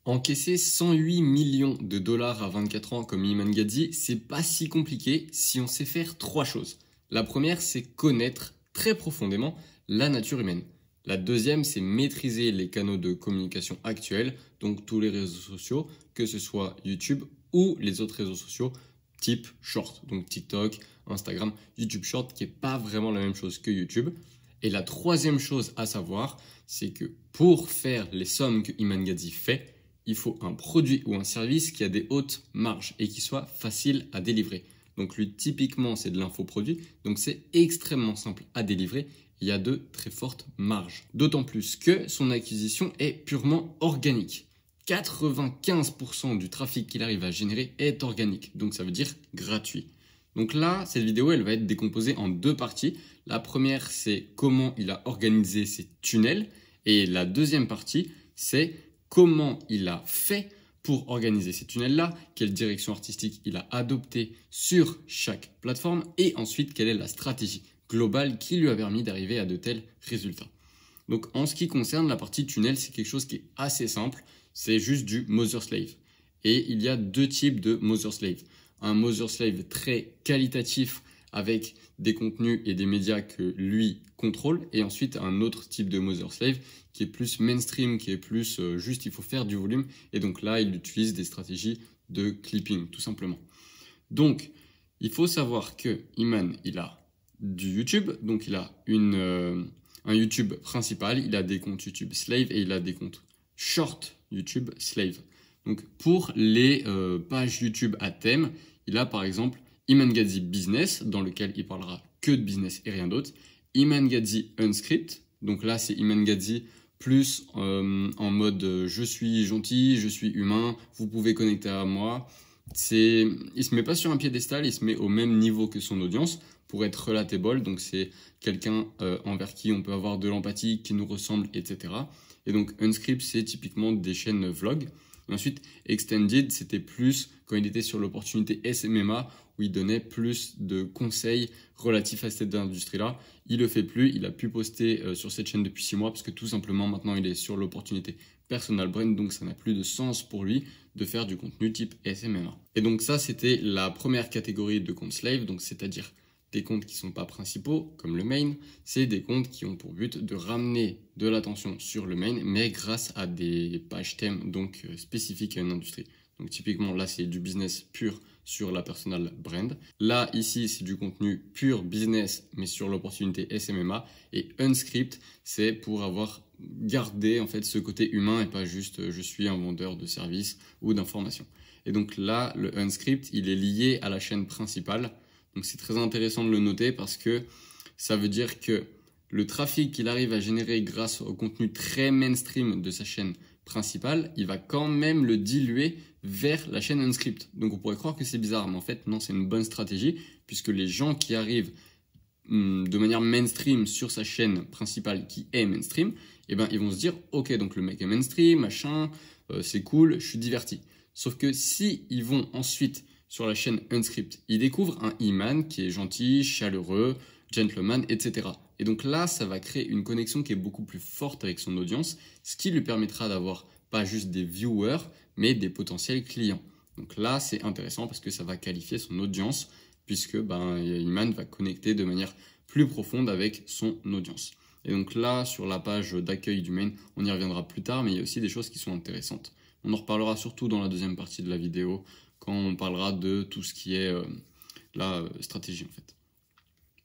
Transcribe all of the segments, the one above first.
Encaisser 108 millions de dollars à 24 ans comme Iman Gadzhi, c'est pas si compliqué si on sait faire trois choses. La première, c'est connaître très profondément la nature humaine. La deuxième, c'est maîtriser les canaux de communication actuels, donc tous les réseaux sociaux, que ce soit YouTube ou les autres réseaux sociaux type Short, donc TikTok, Instagram, YouTube Short, qui n'est pas vraiment la même chose que YouTube. Et la troisième chose à savoir, c'est que pour faire les sommes que Iman Gadzhi fait, il faut un produit ou un service qui a des hautes marges et qui soit facile à délivrer. Donc lui, typiquement, c'est de l'infoproduit, donc c'est extrêmement simple à délivrer. Il y a de très fortes marges. D'autant plus que son acquisition est purement organique. 95% du trafic qu'il arrive à générer est organique, donc ça veut dire gratuit. Donc là, cette vidéo, elle va être décomposée en deux parties. La première, c'est comment il a organisé ses tunnels. Et la deuxième partie, c'est comment il a fait pour organiser ces tunnels-là, quelle direction artistique il a adoptée sur chaque plateforme et ensuite quelle est la stratégie globale qui lui a permis d'arriver à de tels résultats. Donc en ce qui concerne la partie tunnel, c'est quelque chose qui est assez simple, c'est juste du Mother Slave. Et il y a deux types de Mother Slave. Un Mother Slave très qualitatif avec des contenus et des médias que lui contrôle, et ensuite un autre type de Mother Slave qui est plus mainstream, qui est plus juste il faut faire du volume, et donc là il utilise des stratégies de clipping tout simplement. Donc il faut savoir que Iman, il a du YouTube, donc il a un YouTube principal, il a des comptes YouTube Slave et il a des comptes Short YouTube Slave. Donc pour les pages YouTube à thème, il a par exemple Iman Gadzhi Business, dans lequel il parlera que de business et rien d'autre. Iman Gadzhi Unscript, donc là c'est Iman Gadzhi plus en mode je suis gentil, je suis humain, vous pouvez connecter à moi. Il se met pas sur un piédestal, il se met au même niveau que son audience pour être relatable, donc c'est quelqu'un envers qui on peut avoir de l'empathie, qui nous ressemble, etc. Et donc Unscript, c'est typiquement des chaînes vlog. Et ensuite, Extended, c'était plus quand il était sur l'opportunité SMMA, où il donnait plus de conseils relatifs à cette industrie-là. Il le fait plus, il a pu poster sur cette chaîne depuis 6 mois, parce que tout simplement, maintenant, il est sur l'opportunité personal brand, donc ça n'a plus de sens pour lui de faire du contenu type SMMA. Et donc ça, c'était la première catégorie de comptes slave, donc c'est-à-dire des comptes qui ne sont pas principaux, comme le main, c'est des comptes qui ont pour but de ramener de l'attention sur le main, mais grâce à des pages thèmes donc spécifiques à une industrie. Donc typiquement, là, c'est du business pur sur la personal brand. Là, ici, c'est du contenu pur business, mais sur l'opportunité SMMA. Et Unscript, c'est pour avoir gardé en fait ce côté humain et pas juste je suis un vendeur de services ou d'informations. Et donc là, le Unscript, il est lié à la chaîne principale. Donc c'est très intéressant de le noter parce que ça veut dire que le trafic qu'il arrive à générer grâce au contenu très mainstream de sa chaîne principale, il va quand même le diluer vers la chaîne Unscript. Donc on pourrait croire que c'est bizarre, mais en fait non, c'est une bonne stratégie puisque les gens qui arrivent de manière mainstream sur sa chaîne principale qui est mainstream, eh ben, ils vont se dire ok, donc le mec est mainstream, machin, c'est cool, je suis diverti. Sauf que si ils vont ensuite sur la chaîne Unscript, ils découvrent un Iman qui est gentil, chaleureux, gentleman, etc. Et donc là, ça va créer une connexion qui est beaucoup plus forte avec son audience, ce qui lui permettra d'avoir pas juste des viewers, mais des potentiels clients. Donc là, c'est intéressant parce que ça va qualifier son audience, puisque Iman va connecter de manière plus profonde avec son audience. Et donc là, sur la page d'accueil du main, on y reviendra plus tard, mais il y a aussi des choses qui sont intéressantes. On en reparlera surtout dans la deuxième partie de la vidéo, quand on parlera de tout ce qui est la stratégie en fait.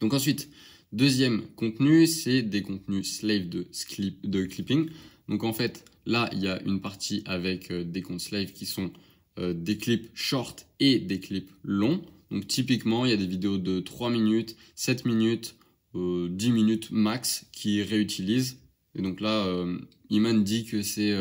Donc ensuite, deuxième contenu, c'est des contenus slave de clipping. Donc en fait, là, il y a une partie avec des comptes slave qui sont des clips short et des clips longs. Donc typiquement, il y a des vidéos de 3 minutes, 7 minutes, 10 minutes max qui réutilisent. Et donc là, Iman dit que c'est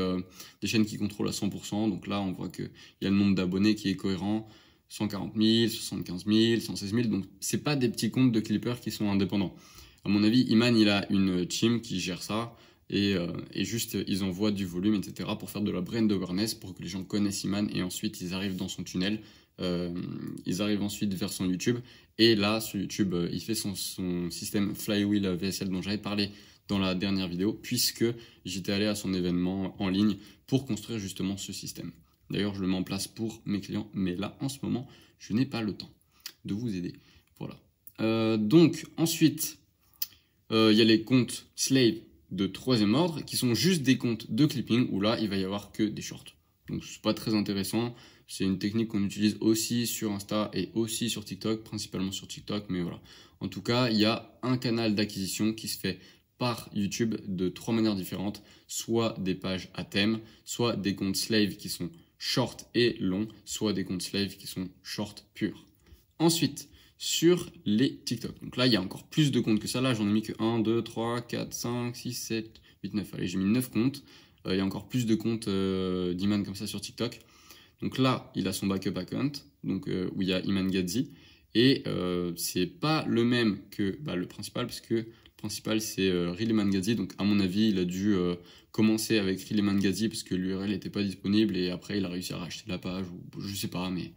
des chaînes qui contrôlent à 100%. Donc là, on voit qu'il y a le nombre d'abonnés qui est cohérent. 140 000, 75 000, 116 000. Donc, c'est pas des petits comptes de clippers qui sont indépendants. À mon avis, Iman, il a une team qui gère ça. Et juste, ils envoient du volume, etc. pour faire de la brand awareness, pour que les gens connaissent Iman. Et ensuite, ils arrivent dans son tunnel. Ils arrivent ensuite vers son YouTube. Et là, sur YouTube, il fait son système Flywheel VSL dont j'avais parlé dans la dernière vidéo, puisque j'étais allé à son événement en ligne pour construire justement ce système. D'ailleurs, je le mets en place pour mes clients, mais là, en ce moment, je n'ai pas le temps de vous aider. Voilà. Donc, ensuite, il y a les comptes slave de troisième ordre qui sont juste des comptes de clipping où là, il va y avoir que des shorts. Donc, c'est pas très intéressant. C'est une technique qu'on utilise aussi sur Insta et aussi sur TikTok, principalement sur TikTok, mais voilà. En tout cas, il y a un canal d'acquisition qui se fait par YouTube de 3 manières différentes, soit des pages à thème, soit des comptes slave qui sont short et longs, soit des comptes slave qui sont short purs. Ensuite, sur les TikTok. Donc là, il y a encore plus de comptes que ça. Là, j'en ai mis que 1, 2, 3, 4, 5, 6, 7, 8, 9. Allez, j'ai mis 9 comptes. Il y a encore plus de comptes d'Iman comme ça sur TikTok. Donc là, il a son backup account, donc où il y a Iman Gadzhi. Et c'est pas le même que le principal, parce que le principal c'est Real Iman Gadzhi. Donc à mon avis, il a dû commencer avec Real Iman Gadzhi parce que l'URL n'était pas disponible et après il a réussi à racheter la page, ou je sais pas, mais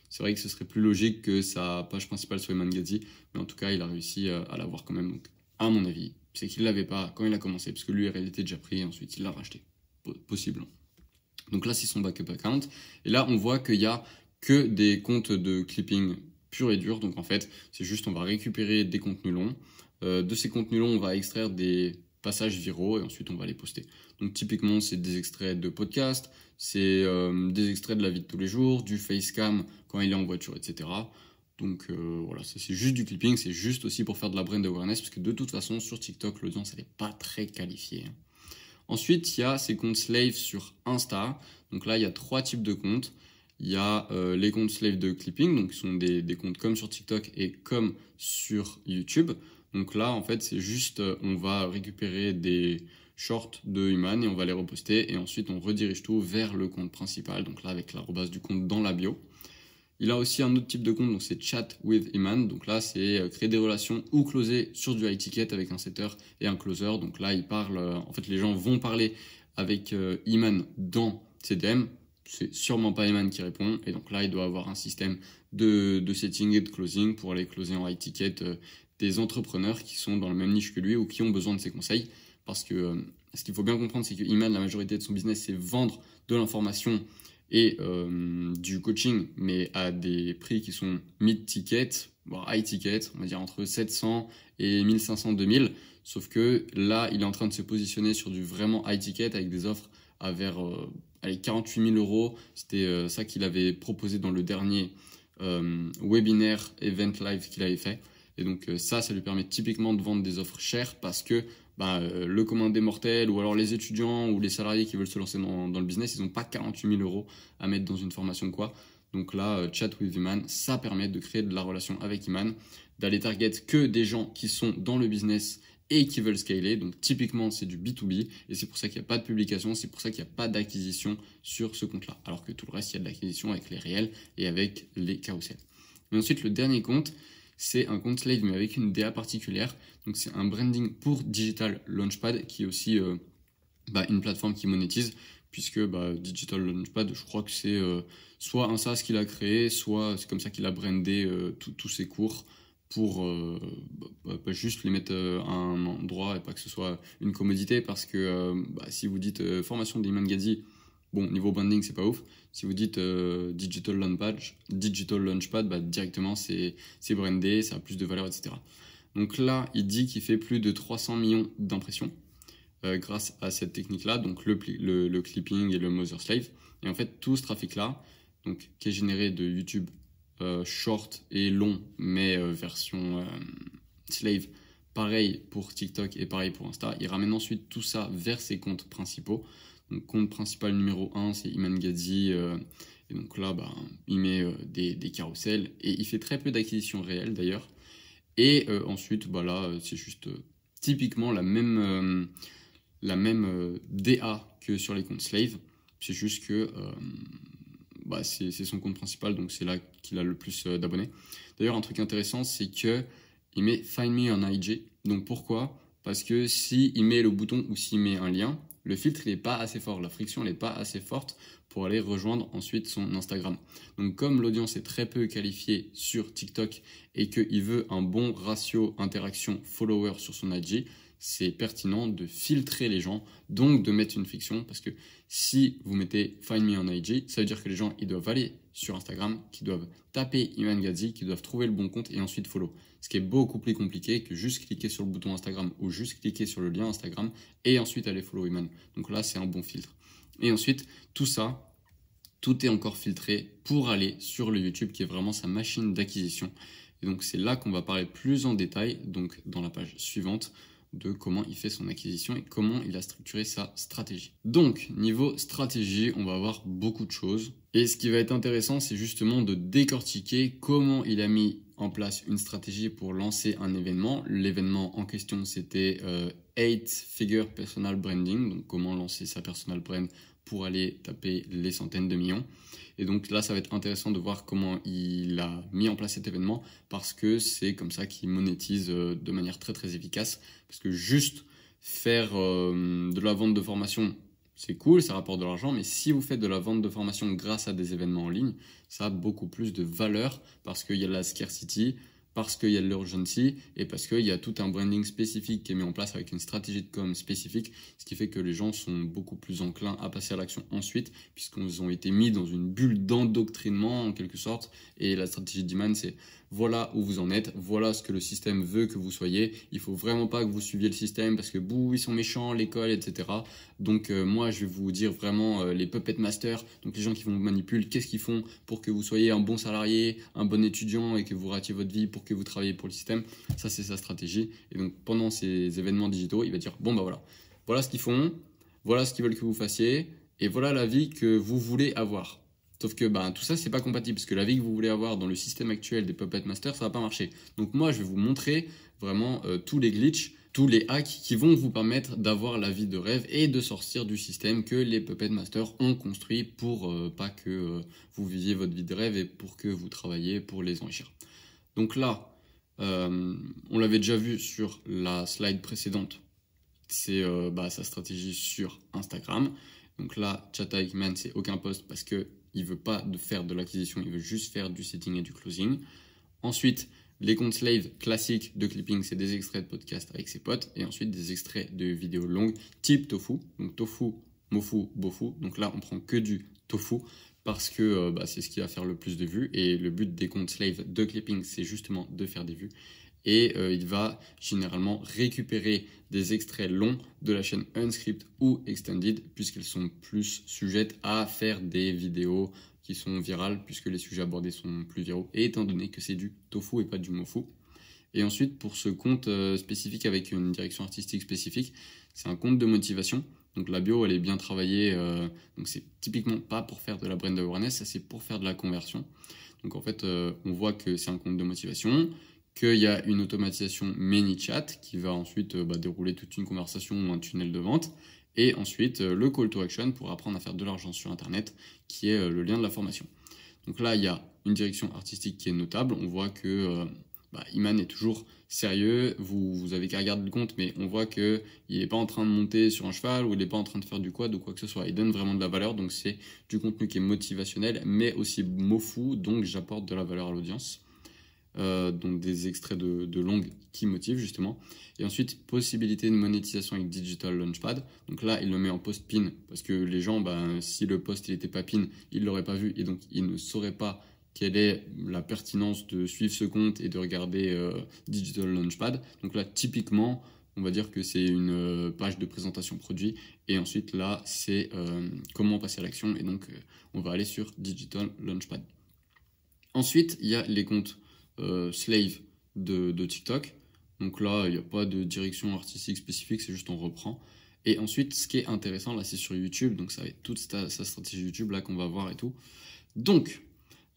c'est vrai que ce serait plus logique que sa page principale soit Iman Gadzhi. Mais en tout cas, il a réussi à l'avoir quand même. Donc à mon avis, c'est qu'il l'avait pas quand il a commencé, parce que l'URL était déjà pris et ensuite il l'a racheté. Possible. Donc là, c'est son backup account. Et là, on voit qu'il n'y a que des comptes de clipping pur et dur. Donc en fait, c'est juste, on va récupérer des contenus longs. De ces contenus longs, on va extraire des passages viraux et ensuite on va les poster. Donc typiquement, c'est des extraits de podcasts, c'est des extraits de la vie de tous les jours, du facecam quand il est en voiture, etc. Donc voilà, ça c'est juste du clipping, c'est juste aussi pour faire de la brand awareness, parce que de toute façon, sur TikTok, l'audience, elle n'est pas très qualifiée. Ensuite, il y a ces comptes slave sur Insta. Donc là, il y a 3 types de comptes. Il y a les comptes slave de clipping, donc qui sont des comptes comme sur TikTok et comme sur YouTube. Donc là, en fait, c'est juste, on va récupérer des shorts de Iman et on va les reposter. Et ensuite, on redirige tout vers le compte principal. Donc là, avec l'arobase du compte dans la bio. Il a aussi un autre type de compte, donc c'est Chat with Iman. Donc là, c'est créer des relations ou closer sur du high ticket avec un setter et un closer. Donc là, il parle, en fait, les gens vont parler avec Iman dans ses DM. C'est sûrement pas Iman qui répond. Et donc là, il doit avoir un système de setting et de closing pour aller closer en high ticket des entrepreneurs qui sont dans la même niche que lui ou qui ont besoin de ses conseils. Parce que ce qu'il faut bien comprendre, c'est que Iman, la majorité de son business, c'est vendre de l'information et du coaching, mais à des prix qui sont mid-ticket, voire high-ticket, on va dire entre 700 et 1500, 2000. Sauf que là, il est en train de se positionner sur du vraiment high-ticket avec des offres à vers 48 000 euros. C'était ça qu'il avait proposé dans le dernier webinaire event live qu'il avait fait. Et donc ça lui permet typiquement de vendre des offres chères parce que le commun des mortels ou alors les étudiants ou les salariés qui veulent se lancer dans le business, ils n'ont pas 48 000 euros à mettre dans une formation quoi. Donc là, Chat with Iman, ça permet de créer de la relation avec Iman, d'aller target que des gens qui sont dans le business et qui veulent scaler. Donc typiquement, c'est du B2B et c'est pour ça qu'il n'y a pas de publication, c'est pour ça qu'il n'y a pas d'acquisition sur ce compte-là. Alors que tout le reste, il y a de l'acquisition avec les réels et avec les carousels. Et ensuite, le dernier compte, c'est un compte slave mais avec une DA particulière. Donc c'est un branding pour Digital Launchpad qui est aussi une plateforme qui monétise, puisque Digital Launchpad, je crois que c'est soit un SaaS qu'il a créé, soit c'est comme ça qu'il a brandé tous ses cours pour juste les mettre à un endroit et pas que ce soit une commodité, parce que si vous dites formation d'Iman Gadzhi, bon, niveau branding, c'est pas ouf. Si vous dites Digital Launchpad, directement, c'est brandé, ça a plus de valeur, etc. Donc là, il dit qu'il fait plus de 300 millions d'impressions grâce à cette technique-là, donc le clipping et le Mother Slave. Et en fait, tout ce trafic-là, donc, qui est généré de YouTube short et long, mais version slave, pareil pour TikTok et pareil pour Insta, il ramène ensuite tout ça vers ses comptes principaux. Donc, compte principal numéro 1, c'est Iman Gadzhi. Et donc là, il met des carousels et il fait très peu d'acquisitions réelles d'ailleurs. Et ensuite, là, c'est juste typiquement la même DA que sur les comptes slave. C'est juste que c'est son compte principal, donc c'est là qu'il a le plus d'abonnés. D'ailleurs, un truc intéressant, c'est qu'il met Find Me on IG. Donc pourquoi ? Parce que s'il met le bouton ou s'il met un lien, le filtre n'est pas assez fort, la friction n'est pas assez forte pour aller rejoindre ensuite son Instagram. Donc comme l'audience est très peu qualifiée sur TikTok et qu'il veut un bon ratio interaction follower sur son IG, c'est pertinent de filtrer les gens, donc de mettre une friction, parce que si vous mettez Find Me on IG, ça veut dire que les gens, ils doivent aller sur Instagram, qu'ils doivent taper Iman Gadzhi, qu'ils doivent trouver le bon compte et ensuite follow. Ce qui est beaucoup plus compliqué que juste cliquer sur le bouton Instagram ou juste cliquer sur le lien Instagram et ensuite aller follow Iman. Donc là, c'est un bon filtre. Et ensuite, tout ça, tout est encore filtré pour aller sur le YouTube qui est vraiment sa machine d'acquisition. Et donc c'est là qu'on va parler plus en détail, donc dans la page suivante, de comment il fait son acquisition et comment il a structuré sa stratégie. Donc niveau stratégie, on va avoir beaucoup de choses. Et ce qui va être intéressant, c'est justement de décortiquer comment il a mis en place une stratégie pour lancer un événement. L'événement en question, c'était 8-figure personal branding, donc comment lancer sa personal brand pour aller taper les centaines de millions. Et donc là, ça va être intéressant de voir comment il a mis en place cet événement parce que c'est comme ça qu'il monétise de manière très très efficace. Parce que juste faire de la vente de formation, c'est cool, ça rapporte de l'argent, mais si vous faites de la vente de formation grâce à des événements en ligne, ça a beaucoup plus de valeur parce qu'il y a la scarcity, parce qu'il y a l'urgency et parce qu'il y a tout un branding spécifique qui est mis en place avec une stratégie de com spécifique, ce qui fait que les gens sont beaucoup plus enclins à passer à l'action ensuite, puisqu'ils ont été mis dans une bulle d'endoctrinement en quelque sorte. Et la stratégie d'Iman, c'est voilà où vous en êtes, voilà ce que le système veut que vous soyez. Il faut vraiment pas que vous suiviez le système parce que bouh, ils sont méchants, l'école, etc. Donc moi, je vais vous dire vraiment les puppet masters, donc les gens qui vous manipulent, qu'est-ce qu'ils font pour que vous soyez un bon salarié, un bon étudiant et que vous ratiez votre vie pour que vous travaillez pour le système. Ça, c'est sa stratégie. Et donc pendant ces événements digitaux, il va dire bon bah voilà ce qu'ils font, voilà ce qu'ils veulent que vous fassiez et voilà la vie que vous voulez avoir. Sauf que tout ça, c'est pas compatible parce que la vie que vous voulez avoir dans le système actuel des Puppet Masters, ça va pas marcher. Donc moi, je vais vous montrer vraiment tous les glitches, tous les hacks qui vont vous permettre d'avoir la vie de rêve et de sortir du système que les Puppet Masters ont construit pour pas que vous viviez votre vie de rêve et pour que vous travailliez pour les enrichir. Donc là, on l'avait déjà vu sur la slide précédente, c'est sa stratégie sur Instagram. Donc là, Chat avec Iman, c'est aucun post parce que il veut pas faire de l'acquisition, il veut juste faire du setting et du closing. Ensuite, les comptes slave classiques de clipping, c'est des extraits de podcast avec ses potes. Et ensuite, des extraits de vidéos longues type tofu. Donc tofu, mofu, bofu. Donc là, on prend que du tofu parce que c'est ce qui va faire le plus de vues. Et le but des comptes slave de clipping, c'est justement de faire des vues. Et il va généralement récupérer des extraits longs de la chaîne Unscript ou Extended puisqu'elles sont plus sujettes à faire des vidéos qui sont virales puisque les sujets abordés sont plus viraux et étant donné que c'est du tofu et pas du mofu. Et ensuite pour ce compte spécifique avec une direction artistique spécifique, c'est un compte de motivation. Donc la bio elle est bien travaillée, donc c'est typiquement pas pour faire de la brand awareness, ça c'est pour faire de la conversion. Donc en fait on voit que c'est un compte de motivation, qu'il y a une automatisation ManyChat qui va ensuite dérouler toute une conversation ou un tunnel de vente. Et ensuite, le call to action pour apprendre à faire de l'argent sur Internet, qui est le lien de la formation. Donc là, il y a une direction artistique qui est notable. On voit que Iman est toujours sérieux. Vous avez qu'à regarder le compte, mais on voit qu'il n'est pas en train de monter sur un cheval ou il n'est pas en train de faire du quad ou quoi que ce soit. Il donne vraiment de la valeur. Donc c'est du contenu qui est motivationnel, mais aussi mofu. Donc j'apporte de la valeur à l'audience. Donc des extraits de longues qui motivent justement. Et ensuite, possibilité de monétisation avec Digital Launchpad. Donc là, il le met en post pin parce que les gens, si le post il était pas pin, ils l'auraient pas vu et donc ils ne sauraient pas quelle est la pertinence de suivre ce compte et de regarder Digital Launchpad. Donc là, typiquement, on va dire que c'est une page de présentation produit. Et ensuite, là, c'est comment passer à l'action. Et donc, on va aller sur Digital Launchpad. Ensuite, il y a les comptes slave de TikTok. Donc là, il n'y a pas de direction artistique spécifique, c'est juste on reprend. Et ensuite, ce qui est intéressant, là, c'est sur YouTube. Donc ça va être toute sa stratégie YouTube là qu'on va voir et tout. Donc,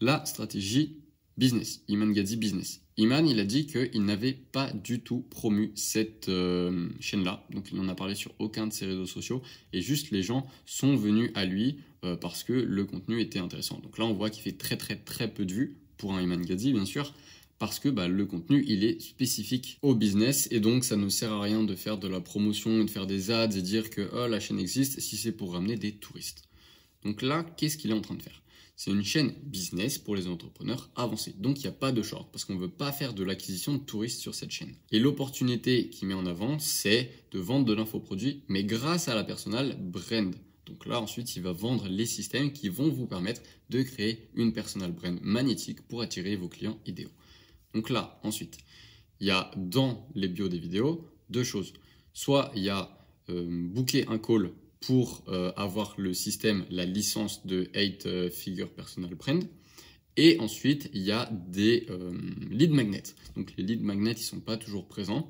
la stratégie business, Iman Gadzhi business. Iman, il a dit qu'il n'avait pas du tout promu cette chaîne-là. Donc, il n'en a parlé sur aucun de ses réseaux sociaux. Et juste, les gens sont venus à lui parce que le contenu était intéressant. Donc là, on voit qu'il fait très, très, très peu de vues pour un Iman Gadzhi, bien sûr. Parce que le contenu, il est spécifique au business. Et donc, ça ne sert à rien de faire de la promotion, de faire des ads et dire que la chaîne existe si c'est pour ramener des touristes. Donc là, qu'est-ce qu'il est en train de faire? C'est une chaîne business pour les entrepreneurs avancés. Donc il n'y a pas de short parce qu'on ne veut pas faire de l'acquisition de touristes sur cette chaîne. Et l'opportunité qu'il met en avant, c'est de vendre de l'infoproduit, mais grâce à la personal brand. Donc là, ensuite, il va vendre les systèmes qui vont vous permettre de créer une personal brand magnétique pour attirer vos clients idéaux. Donc là, ensuite, il y a dans les bios des vidéos deux choses. Soit il y a booker un call pour avoir le système, la licence de 8 Figure Personal Brand. Et ensuite, il y a des lead magnets. Donc les lead magnets, ils ne sont pas toujours présents.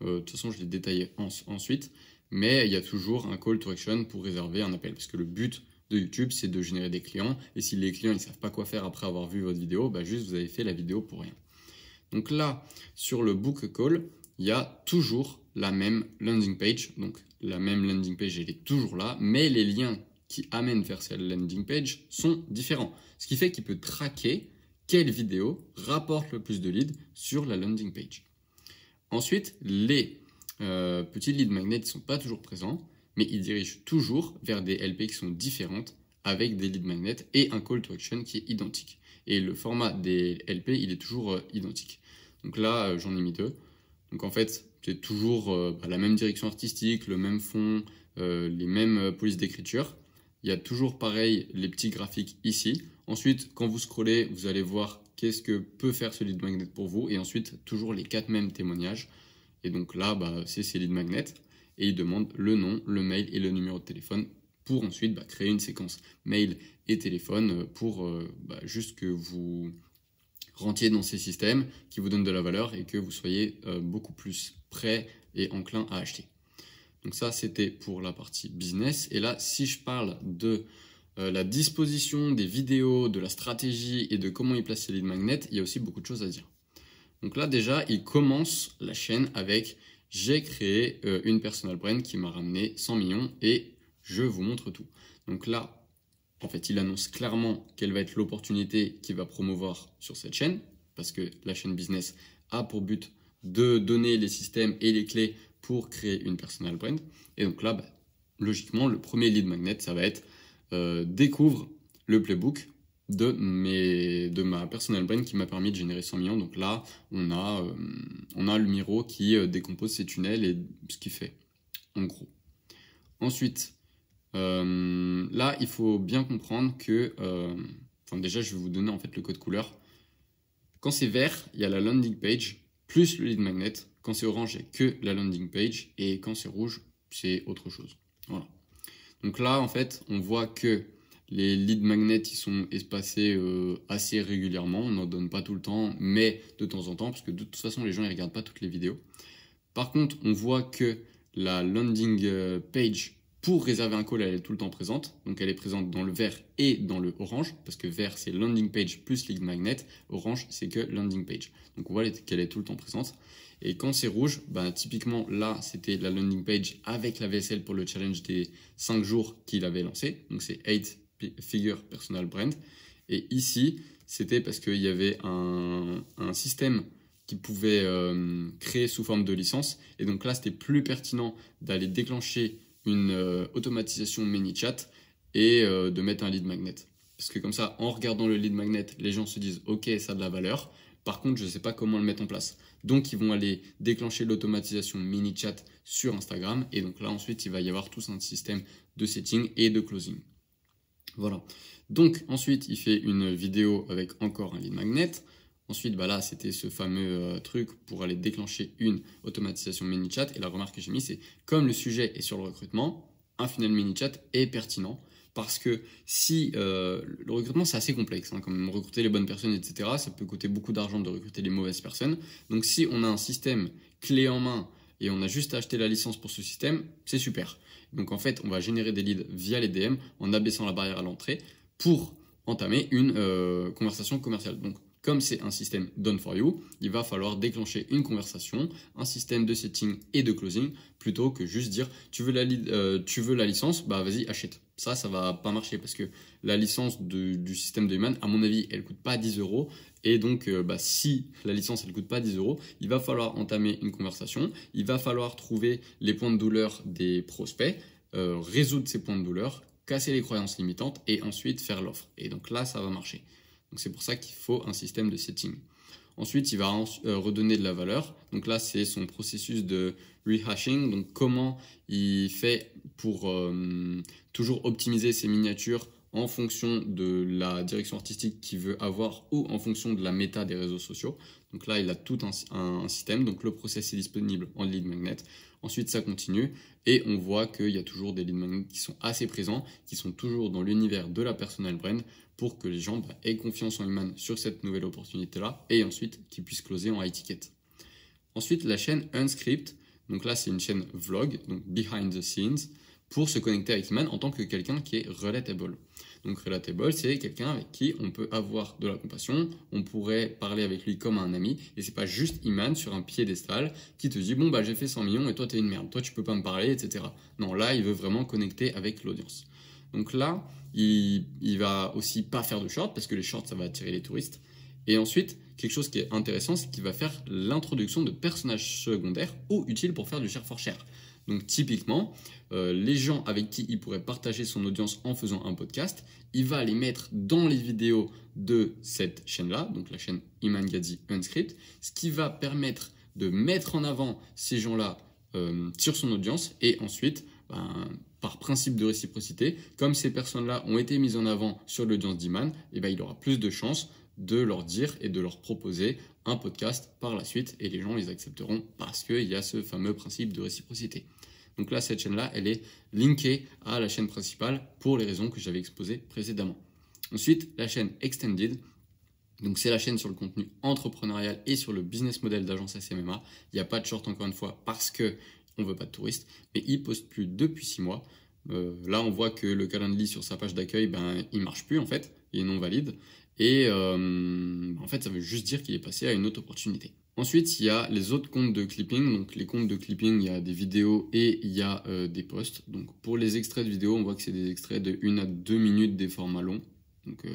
De toute façon, je les détaille ensuite. Mais il y a toujours un call to action pour réserver un appel. Parce que le but de YouTube, c'est de générer des clients. Et si les clients ne savent pas quoi faire après avoir vu votre vidéo, bah juste vous avez fait la vidéo pour rien. Donc là, sur le book call, il y a toujours la même landing page. Donc la même landing page, elle est toujours là. Mais les liens qui amènent vers cette landing page sont différents. Ce qui fait qu'il peut traquer quelle vidéo rapporte le plus de leads sur la landing page. Ensuite, les petits lead magnets ne sont pas toujours présents, mais ils dirigent toujours vers des LP qui sont différentes avec des lead magnets et un call to action qui est identique. Et le format des LP, il est toujours identique. Donc là, j'en ai mis deux. Donc en fait, c'est toujours la même direction artistique, le même fond, les mêmes polices d'écriture. Il y a toujours pareil les petits graphiques ici. Ensuite, quand vous scrollez, vous allez voir qu'est-ce que peut faire ce lead magnet pour vous. Et ensuite, toujours les 4 mêmes témoignages. Et donc là, c'est ces lead magnets. Et il demande le nom, le mail et le numéro de téléphone pour ensuite créer une séquence mail et téléphone pour juste que vous rentriez dans ces systèmes qui vous donnent de la valeur et que vous soyez beaucoup plus prêt et enclin à acheter. Donc ça, c'était pour la partie business. Et là, si je parle de la disposition des vidéos, de la stratégie et de comment il place ses lead magnets, il y a aussi beaucoup de choses à dire. Donc là, déjà, il commence la chaîne avec « J'ai créé une personal brand qui m'a ramené 100 millions et je vous montre tout ». Donc là, en fait, il annonce clairement quelle va être l'opportunité qu'il va promouvoir sur cette chaîne parce que la chaîne business a pour but de donner les systèmes et les clés pour créer une personal brand. Et donc là, logiquement, le premier lead magnet, ça va être découvre le playbook de ma personal brand qui m'a permis de générer 100 millions. Donc là, on a le Miro qui décompose ses tunnels et ce qu'il fait, en gros. Ensuite, là, il faut bien comprendre que, déjà, je vais vous donner en fait le code couleur. Quand c'est vert, il y a la landing page plus le lead magnet. Quand c'est orange, il n'y a que la landing page. Et quand c'est rouge, c'est autre chose. Voilà. Donc là, en fait, on voit que les lead magnets, ils sont espacés assez régulièrement. On n'en donne pas tout le temps, mais de temps en temps, parce que de toute façon, les gens ne regardent pas toutes les vidéos. Par contre, on voit que la landing page pour réserver un call, elle est tout le temps présente. Donc, elle est présente dans le vert et dans le orange, parce que vert, c'est landing page plus lead magnet. Orange, c'est que landing page. Donc, on voit qu'elle est tout le temps présente. Et quand c'est rouge, typiquement, là, c'était la landing page avec la VSL pour le challenge des 5 jours qu'il avait lancé. Donc, c'est 8 Figure Personal Brand. Et ici, c'était parce qu'il y avait un système qui pouvait créer sous forme de licence. Et donc là, c'était plus pertinent d'aller déclencher une automatisation ManyChat et de mettre un lead magnet. Parce que comme ça, en regardant le lead magnet, les gens se disent « Ok, ça a de la valeur. Par contre, je ne sais pas comment le mettre en place. » Donc, ils vont aller déclencher l'automatisation ManyChat sur Instagram. Et donc là, ensuite, il va y avoir tout un système de setting et de closing. Voilà. Donc, ensuite, il fait une vidéo avec encore un lead magnet. Ensuite, là, c'était ce fameux truc pour aller déclencher une automatisation ManyChat. Et la remarque que j'ai mise, c'est comme le sujet est sur le recrutement, un funnel ManyChat est pertinent. Parce que si le recrutement, c'est assez complexe, comme recruter les bonnes personnes, etc., ça peut coûter beaucoup d'argent de recruter les mauvaises personnes. Donc, si on a un système clé en main et on a juste à acheter la licence pour ce système, c'est super. Donc, en fait, on va générer des leads via les DM en abaissant la barrière à l'entrée pour entamer une conversation commerciale. Donc, comme c'est un système done for you, il va falloir déclencher une conversation, un système de setting et de closing, plutôt que juste dire tu veux la licence, vas-y achète. Ça va pas marcher parce que la licence du système de Human, à mon avis, elle coûte pas 10 €. Et donc, si la licence, elle coûte pas 10 €, il va falloir entamer une conversation, il va falloir trouver les points de douleur des prospects, résoudre ces points de douleur casser les croyances limitantes et ensuite faire l'offre. Et donc là, ça va marcher. Donc c'est pour ça qu'il faut un système de setting. Ensuite, il va redonner de la valeur. Donc là, c'est son processus de rehashing. Donc comment il fait pour toujours optimiser ses miniatures en fonction de la direction artistique qu'il veut avoir ou en fonction de la méta des réseaux sociaux. Donc là, il a tout un système. Donc le process est disponible en lead magnet. Ensuite, ça continue et on voit qu'il y a toujours des lead magnets qui sont assez présents, qui sont toujours dans l'univers de la personal brand pour que les gens aient confiance en Iman sur cette nouvelle opportunité-là et ensuite qu'ils puissent closer en high ticket. Ensuite, la chaîne Unscript. Donc là, c'est une chaîne vlog, donc behind the scenes, pour se connecter avec Iman en tant que quelqu'un qui est relatable. Donc relatable, c'est quelqu'un avec qui on peut avoir de la compassion, on pourrait parler avec lui comme un ami, et c'est pas juste Iman sur un piédestal qui te dit bon bah j'ai fait 100 millions et toi t'es une merde, toi tu peux pas me parler, etc. Non, là il veut vraiment connecter avec l'audience. Donc là, il va aussi pas faire de shorts parce que les shorts ça va attirer les touristes. Et ensuite, quelque chose qui est intéressant, c'est qu'il va faire l'introduction de personnages secondaires ou utiles pour faire du share for share. Donc typiquement, les gens avec qui il pourrait partager son audience en faisant un podcast, il va les mettre dans les vidéos de cette chaîne-là, donc la chaîne Iman Gadzhi Unscript, ce qui va permettre de mettre en avant ces gens-là sur son audience et ensuite, par principe de réciprocité, comme ces personnes-là ont été mises en avant sur l'audience d'Iman, il aura plus de chances de leur dire et de leur proposer un podcast par la suite et les gens les accepteront parce qu'il y a ce fameux principe de réciprocité. Donc là, cette chaîne-là, elle est linkée à la chaîne principale pour les raisons que j'avais exposées précédemment. Ensuite, la chaîne Extended. Donc c'est la chaîne sur le contenu entrepreneurial et sur le business model d'agence SMMA. Il n'y a pas de short encore une fois parce que on veut pas de touristes, mais il poste plus depuis 6 mois. Là, on voit que le Calendly sur sa page d'accueil, il marche plus en fait, il est non valide. Et en fait, ça veut juste dire qu'il est passé à une autre opportunité. Ensuite, il y a les autres comptes de clipping. Donc, les comptes de clipping, il y a des vidéos et il y a des posts. Donc, pour les extraits de vidéos, on voit que c'est des extraits de 1 à 2 minutes des formats longs. Donc,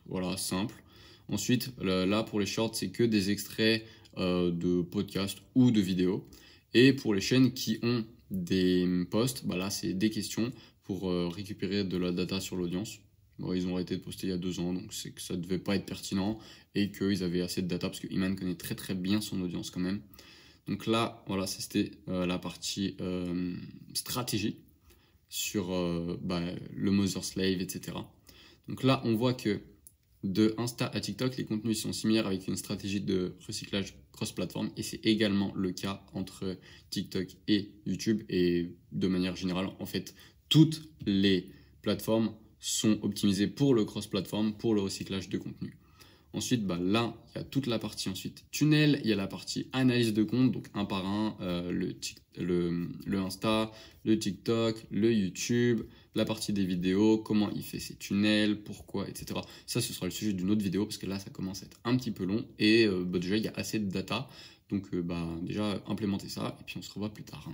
voilà, simple. Ensuite, là, pour les shorts, c'est que des extraits de podcasts ou de vidéos. Et pour les chaînes qui ont des posts, là, c'est des questions pour récupérer de la data sur l'audience. Bon, ils ont arrêté de poster il y a 2 ans, donc c'est que ça devait pas être pertinent et qu'ils avaient assez de data parce que Iman connaît très très bien son audience quand même. Donc là, voilà, c'était la partie stratégie sur le Mother Slave, etc. Donc là, on voit que de Insta à TikTok, les contenus sont similaires avec une stratégie de recyclage cross-platform et c'est également le cas entre TikTok et YouTube et de manière générale, en fait, toutes les plateformes sont optimisés pour le cross-platform, pour le recyclage de contenu. Ensuite, là, il y a toute la partie ensuite tunnel, il y a la partie analyse de compte, donc un par un, le Insta, le TikTok, le YouTube, la partie des vidéos, comment il fait ses tunnels, pourquoi, etc. Ça, ce sera le sujet d'une autre vidéo, parce que là, ça commence à être un petit peu long, et déjà, il y a assez de data, donc déjà, implémenter ça, et puis on se revoit plus tard.